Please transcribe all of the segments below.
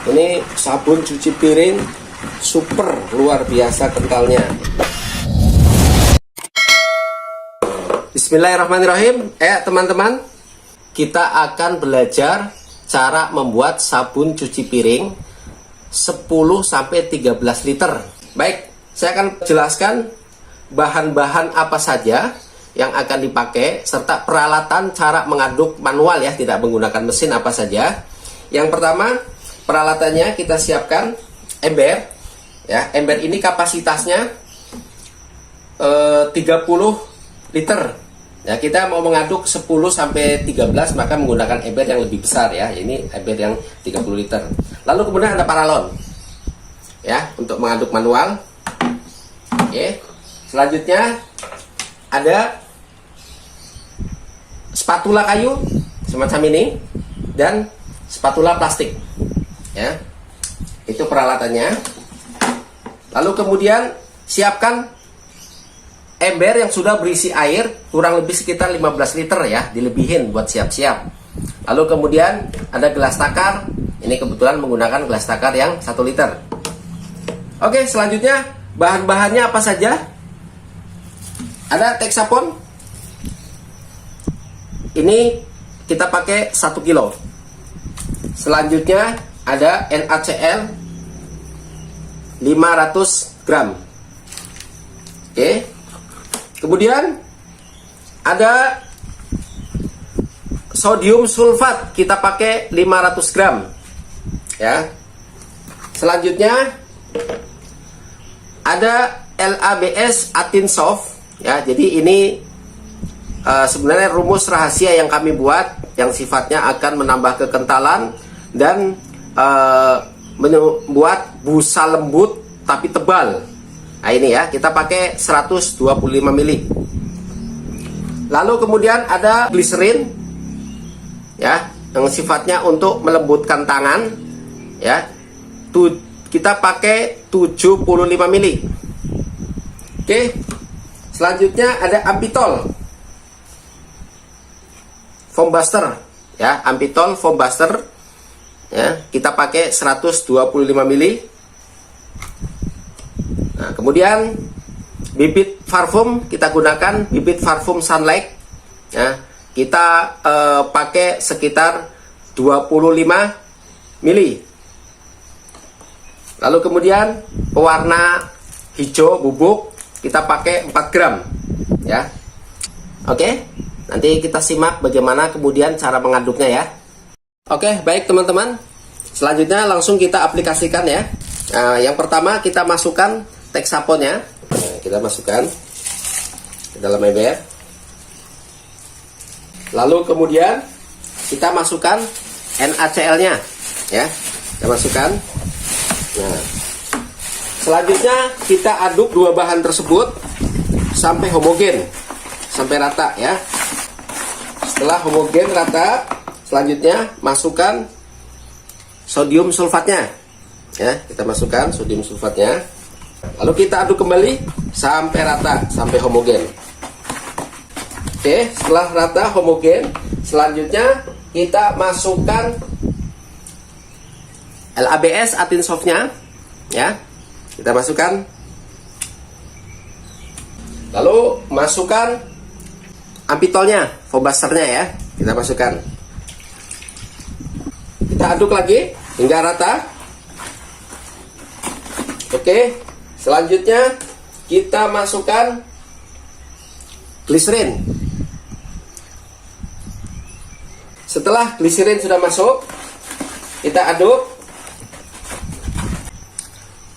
Ini sabun cuci piring super luar biasa kentalnya. Bismillahirrahmanirrahim. Teman-teman, kita akan belajar cara membuat sabun cuci piring 10-13 liter. Baik, saya akan jelaskan bahan-bahan apa saja yang akan dipakai serta peralatan cara mengaduk manual ya, tidak menggunakan mesin apa saja. Yang pertama, peralatannya kita siapkan ember ya. Ember ini kapasitasnya 30 liter. Ya, kita mau mengaduk 10-13 maka menggunakan ember yang lebih besar ya. Ini ember yang 30 liter. Lalu kemudian ada paralon. Ya, untuk mengaduk manual. Oke. Selanjutnya ada spatula kayu semacam ini dan spatula plastik. Ya. Itu peralatannya. Lalu kemudian siapkan ember yang sudah berisi air kurang lebih sekitar 15 liter ya, dilebihin buat siap-siap. Lalu kemudian ada gelas takar. Ini kebetulan menggunakan gelas takar yang 1 liter. Oke, selanjutnya bahan-bahannya apa saja? Ada Texapon. Ini kita pakai 1 kilo. Selanjutnya ada NaCl 500 gram. Oke. Kemudian ada sodium sulfat, kita pakai 500 gram. Ya. Selanjutnya ada LABS Atin Soft. Ya, jadi ini sebenarnya rumus rahasia yang kami buat yang sifatnya akan menambah kekentalan dan membuat busa lembut tapi tebal. Nah ini ya, kita pakai 125 ml. Lalu kemudian ada gliserin ya, yang sifatnya untuk melembutkan tangan ya. Kita pakai 75 ml. Oke. Selanjutnya ada Ampitol Foam Buster ya, Ampitol Foam Buster ya, kita pakai 125 ml. Nah, kemudian bibit parfum, kita gunakan bibit parfum Sunlight ya, kita pakai sekitar 25 ml. Lalu kemudian pewarna hijau bubuk, kita pakai 4 gram ya. Oke, nanti kita simak bagaimana kemudian cara mengaduknya ya. Oke, baik teman-teman. Selanjutnya langsung kita aplikasikan ya. Nah, yang pertama kita masukkan Texaponnya. Nah, kita masukkan ke dalam ember. Lalu kemudian kita masukkan NaCl-nya ya. Kita masukkan. Nah, selanjutnya kita aduk dua bahan tersebut sampai homogen, sampai rata ya. Setelah homogen rata, selanjutnya masukkan sodium sulfatnya ya, kita masukkan sodium sulfatnya. Lalu kita aduk kembali sampai rata, sampai homogen. Oke, setelah rata homogen, selanjutnya kita masukkan LABS Atin Soft-nya ya. Kita masukkan. Lalu masukkan Ampitolnya, foam busternya ya. Kita masukkan. Kita aduk lagi hingga rata. Oke. Selanjutnya kita masukkan gliserin. Setelah gliserin sudah masuk, kita aduk.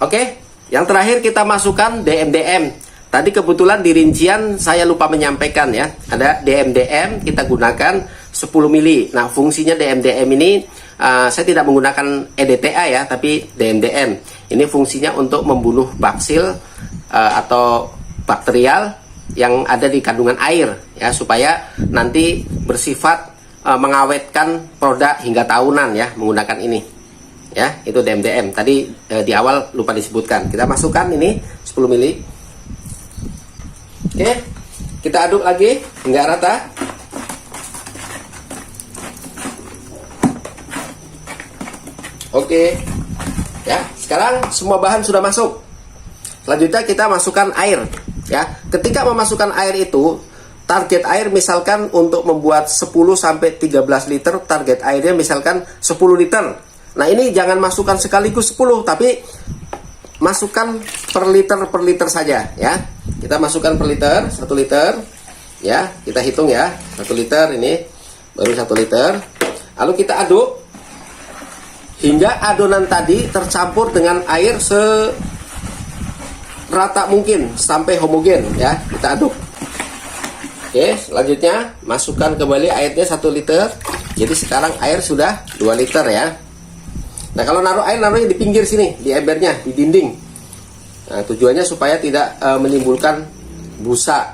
Oke. Yang terakhir kita masukkan DMDM. Tadi kebetulan di rincian saya lupa menyampaikan ya. Ada DMDM, kita gunakan 10 ml. Nah, fungsinya DMDM ini saya tidak menggunakan EDTA ya, tapi DMDM. Ini fungsinya untuk membunuh baksil atau bakterial yang ada di kandungan air ya, supaya nanti bersifat mengawetkan produk hingga tahunan ya menggunakan ini. Ya, itu DMDM. Tadi di awal lupa disebutkan. Kita masukkan ini 10 ml. Oke, kita aduk lagi hingga rata. Oke. Ya, sekarang semua bahan sudah masuk. Selanjutnya kita masukkan air. Ya, ketika memasukkan air itu, target air misalkan untuk membuat 10 sampai 13 liter, target airnya misalkan 10 liter. Nah, ini jangan masukkan sekaligus 10, tapi masukkan per liter saja ya. Kita masukkan per liter, 1 liter. Ya, kita hitung ya. 1 liter ini baru 1 liter. Lalu kita aduk hingga adonan tadi tercampur dengan air serata mungkin sampai homogen ya. Kita aduk. Oke, selanjutnya masukkan kembali airnya 1 liter. Jadi sekarang air sudah 2 liter ya. Nah, kalau naruh air, naruhnya di pinggir sini, di embernya, di dinding. Nah, tujuannya supaya tidak menimbulkan busa.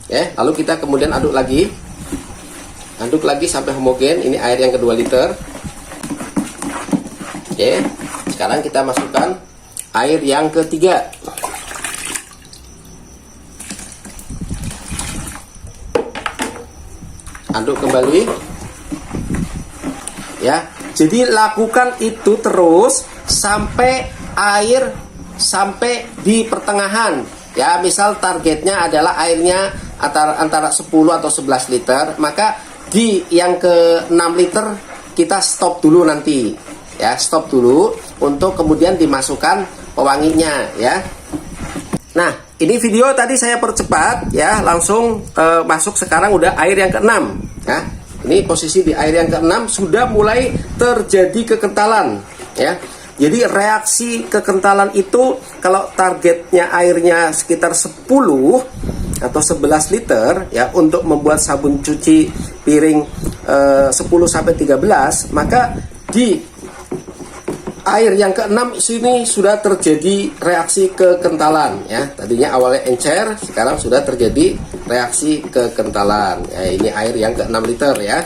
Ya, lalu kita kemudian aduk lagi sampai homogen. Ini air yang kedua liter. Oke, sekarang kita masukkan air yang ketiga. Aduk kembali. Ya, jadi lakukan itu terus sampai air sampai di pertengahan. Ya, misal targetnya adalah airnya antara 10 atau 11 liter, maka di yang ke 6 liter kita stop dulu nanti. Ya, stop dulu untuk kemudian dimasukkan pewanginya ya. Nah, ini video tadi saya percepat ya, langsung masuk sekarang udah air yang ke-6 ya. Ini posisi di air yang ke-6 sudah mulai terjadi kekentalan ya. Jadi reaksi kekentalan itu kalau targetnya airnya sekitar 10 atau 11 liter ya untuk membuat sabun cuci piring 10 sampai 13, maka di air yang ke-6 sini sudah terjadi reaksi kekentalan ya. Tadinya awalnya encer, sekarang sudah terjadi reaksi kekentalan. Ya, ini air yang ke-6 liter ya.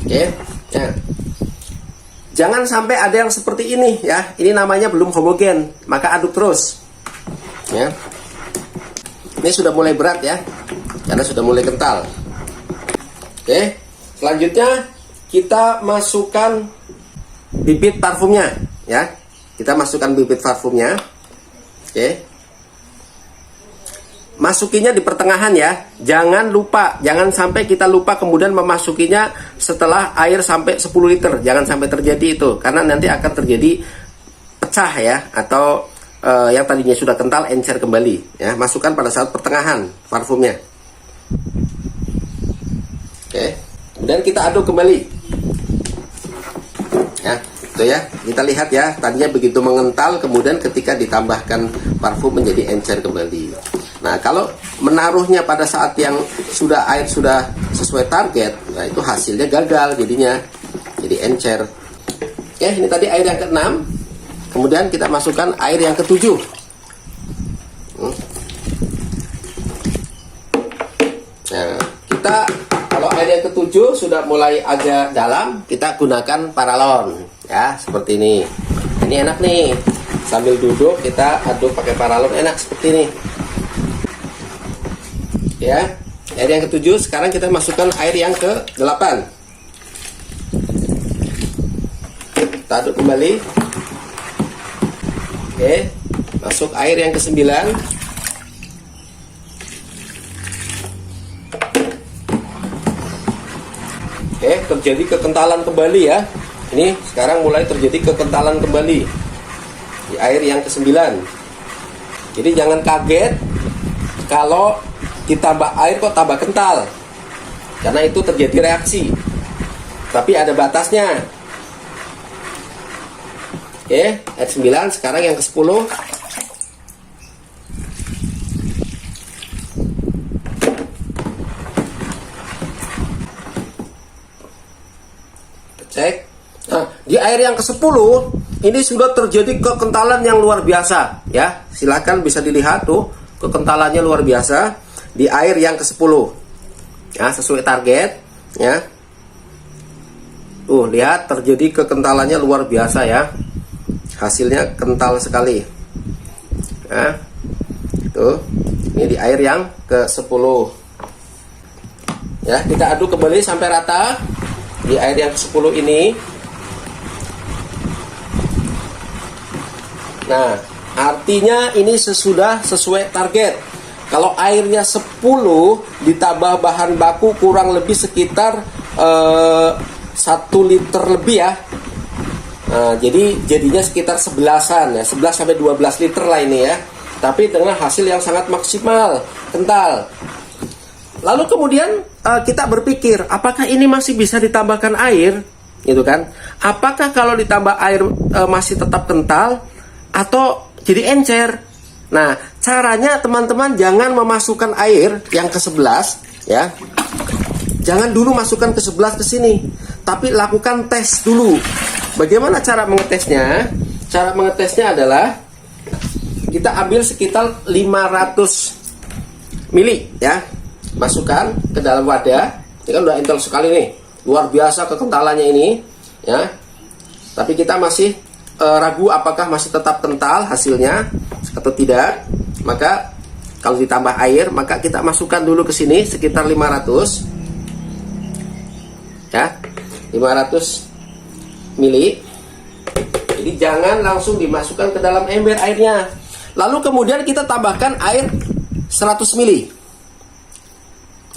Oke. Nah, jangan sampai ada yang seperti ini ya. Ini namanya belum homogen, maka aduk terus. Ya. Ini sudah mulai berat ya. Karena sudah mulai kental. Oke. Selanjutnya kita masukkan bibit parfumnya ya. Kita masukkan bibit parfumnya. Oke. Masukinya di pertengahan ya. Jangan lupa, jangan sampai kita lupa kemudian memasukinya setelah air sampai 10 liter. Jangan sampai terjadi itu, karena nanti akan terjadi pecah ya, atau yang tadinya sudah kental encer kembali ya. Masukkan pada saat pertengahan parfumnya. Oke. Kemudian kita aduk kembali. Ya, itu ya. Kita lihat ya, tadinya begitu mengental, kemudian ketika ditambahkan parfum menjadi encer kembali. Nah, kalau menaruhnya pada saat yang air sudah sesuai target, nah itu hasilnya gagal jadinya. Jadi encer. Oke, ini tadi air yang ke-6. Kemudian kita masukkan air yang ke-7. Nah, kita kalau air yang ke-7 sudah mulai agak dalam, kita gunakan paralon ya, seperti ini. Ini enak nih, sambil duduk kita aduk pakai paralon, enak seperti ini ya. Air yang ke-7, sekarang kita masukkan air yang ke-8. Kita aduk kembali. Oke, masuk air yang ke-9. Oke, terjadi kekentalan kembali ya. Ini sekarang mulai terjadi kekentalan kembali di air yang ke-9. Jadi jangan kaget kalau ditambah air kok tambah kental, karena itu terjadi reaksi, tapi ada batasnya. Oke, air 9, sekarang yang ke-10. Cek. Nah, di air yang ke-10 ini sudah terjadi kekentalan yang luar biasa ya. Silakan bisa dilihat tuh, kekentalannya luar biasa di air yang ke-10. Ya, sesuai target ya. Lihat terjadi kekentalannya luar biasa ya. Hasilnya kental sekali. Nah, tuh. Ini di air yang ke-10. Ya, kita aduk kembali sampai rata di air yang ke-10 ini. Nah, artinya ini sesuai target. Kalau airnya 10 ditambah bahan baku kurang lebih sekitar 1 liter lebih ya. Nah, jadinya sekitar 11-an ya, 11 sampai 12 liter lah ini ya. Tapi dengan hasil yang sangat maksimal, kental. Lalu kemudian kita berpikir, apakah ini masih bisa ditambahkan air, gitu kan? Apakah kalau ditambah air masih tetap kental atau jadi encer? Nah, caranya teman-teman jangan memasukkan air yang ke-11 ya. Jangan dulu masukkan ke-11 ke sini, tapi lakukan tes dulu. Bagaimana cara mengetesnya? Cara mengetesnya adalah kita ambil sekitar 500 mili ya. Masukkan ke dalam wadah. Ini kan udah entel sekali nih. Luar biasa kekentalannya ini ya. Tapi kita masih ragu apakah masih tetap kental hasilnya atau tidak. Maka kalau ditambah air, maka kita masukkan dulu ke sini sekitar 500 ya, 500 mili. Jadi jangan langsung dimasukkan ke dalam ember airnya. Lalu kemudian kita tambahkan air 100 mili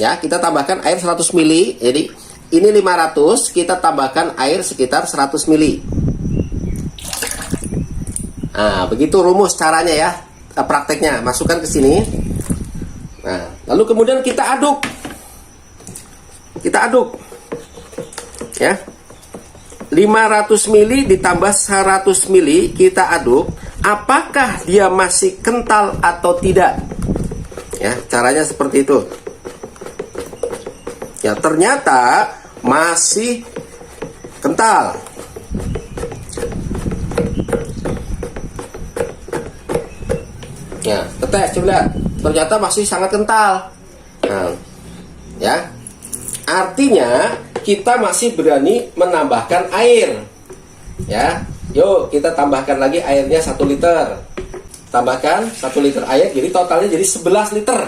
ya, kita tambahkan air 100 mili. Jadi ini 500, kita tambahkan air sekitar 100 mili. Nah, begitu rumus caranya ya, prakteknya. Masukkan ke sini. Nah, lalu kemudian kita aduk. Kita aduk. Ya. 500 mili ditambah 100 mili kita aduk. Apakah dia masih kental atau tidak? Ya, caranya seperti itu. Ya, ternyata masih kental. Ya, tetes coba lihat. Ternyata masih sangat kental. Nah, ya. Artinya kita masih berani menambahkan air. Ya. Yuk, kita tambahkan lagi airnya 1 liter. Tambahkan 1 liter air, jadi totalnya jadi 11 liter.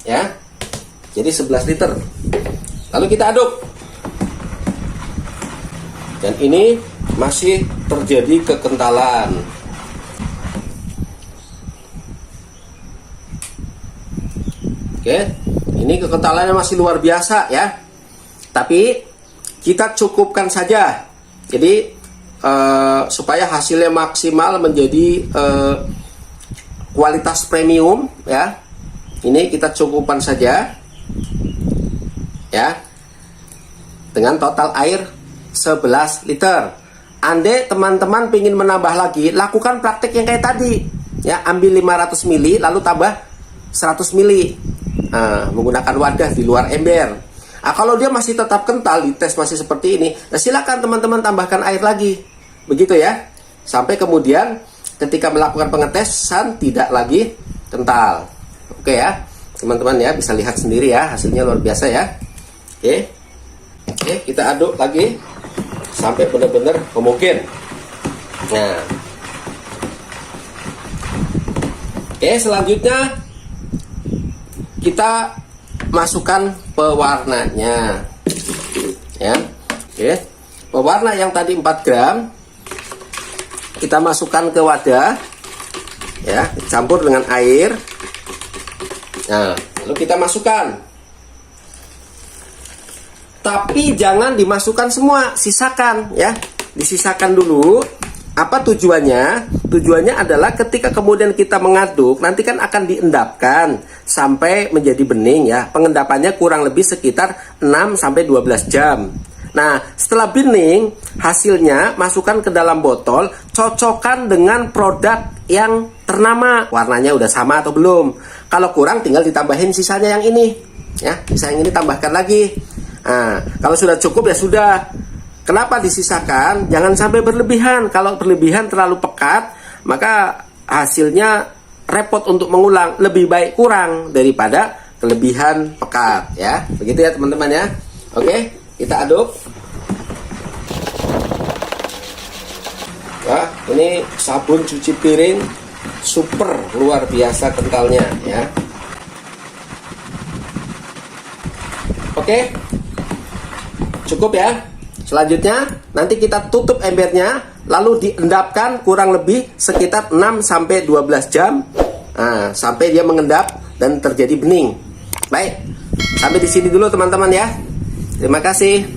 Ya. Jadi 11 liter. Lalu kita aduk. Dan ini masih terjadi kekentalan. Oke, ini kekentalannya masih luar biasa ya. Tapi kita cukupkan saja. Jadi supaya hasilnya maksimal menjadi kualitas premium ya. Ini kita cukupkan saja ya. Dengan total air 11 liter. Andai teman-teman ingin menambah lagi, lakukan praktek yang kayak tadi ya. Ambil 500 mili lalu tambah 100 mili. Menggunakan wadah di luar ember. Kalau dia masih tetap kental, dites masih seperti ini, nah silakan teman-teman tambahkan air lagi, begitu ya, sampai kemudian ketika melakukan pengetesan tidak lagi kental. Oke ya, teman-teman ya, bisa lihat sendiri ya, hasilnya luar biasa ya. Oke, kita aduk lagi sampai benar-benar homogen. Nah, oke, selanjutnya kita masukkan pewarnanya ya. Oke. Pewarna yang tadi 4 gram kita masukkan ke wadah ya, campur dengan air. Nah, lalu kita masukkan. Tapi jangan dimasukkan semua, sisakan ya. Disisakan dulu. Apa tujuannya? Tujuannya adalah ketika kemudian kita mengaduk, nanti kan akan diendapkan sampai menjadi bening ya. Pengendapannya kurang lebih sekitar 6 sampai 12 jam. Nah, setelah bening, hasilnya masukkan ke dalam botol, cocokkan dengan produk yang ternama. Warnanya udah sama atau belum? Kalau kurang tinggal ditambahin sisanya yang ini. Ya, sisa yang ini tambahkan lagi. Nah, kalau sudah cukup ya sudah. Kenapa disisakan? Jangan sampai berlebihan. Kalau berlebihan terlalu pekat, maka hasilnya repot untuk mengulang. Lebih baik kurang daripada kelebihan pekat ya. Begitu ya teman-teman ya. Oke, kita aduk. Wah, ini sabun cuci piring super luar biasa kentalnya ya. Oke. Cukup ya. Selanjutnya nanti kita tutup embernya lalu diendapkan kurang lebih sekitar 6 sampai 12 jam. Nah, sampai dia mengendap dan terjadi bening. Baik, sampai di sini dulu teman-teman ya. Terima kasih.